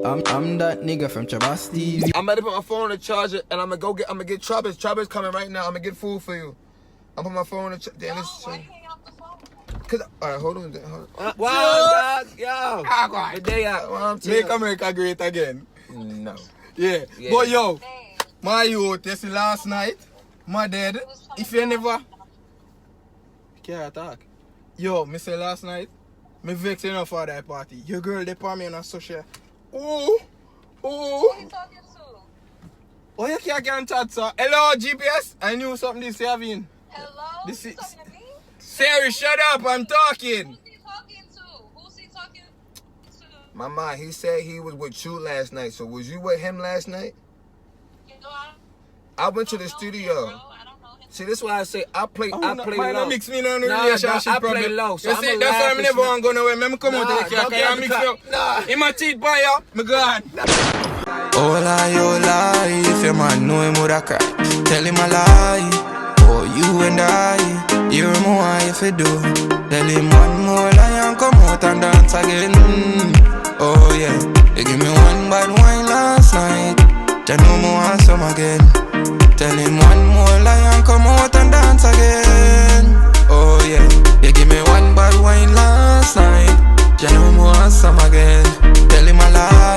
I'm that nigga from Trabass TV. I'm about to put my phone on the charger and I'm gonna get Trabass. Trabass coming right now. I'm gonna get food for you. I'm put my phone on the charger. Damn, this Why you hang up the phone? Cause alright, hold on. Wow, dog, yo. The day out. Make America great again. No. Yeah. But yo, my youth, you see last night, my dad, if you never can't talk. Yo, me say last night, me vex enough for that party. Your girl they put me on a social. Ooh. Who you talking to? Oh, you can't chat, sir. Hello, GPS. I knew something this having. Hello? This You is talking to me? Siri, shut up, I'm talking. Who's he talking to? Who's he talking to? Mama, he said he was with you last night. So was you with him last night? You know, I went to the I don't know studio. him, bro. I don't know him. See, this is why I say I play Might low. not mix me in a Nah, relationship I play problem. low, so you I'm see, a that's why laugh I'm never want to go nowhere. Let me come out of the car. don't Can get I in mix the you car. up? In my teeth, boy, up. Me gone. Oh lie, if your man know him woulda cry. Tell him a lie, oh you and I. Hear him why if you do. Tell him one more lie and come out and dance again. Oh yeah, you give me one bad wine last night. Just know me want some again. Tell him one more lie and come out and dance again.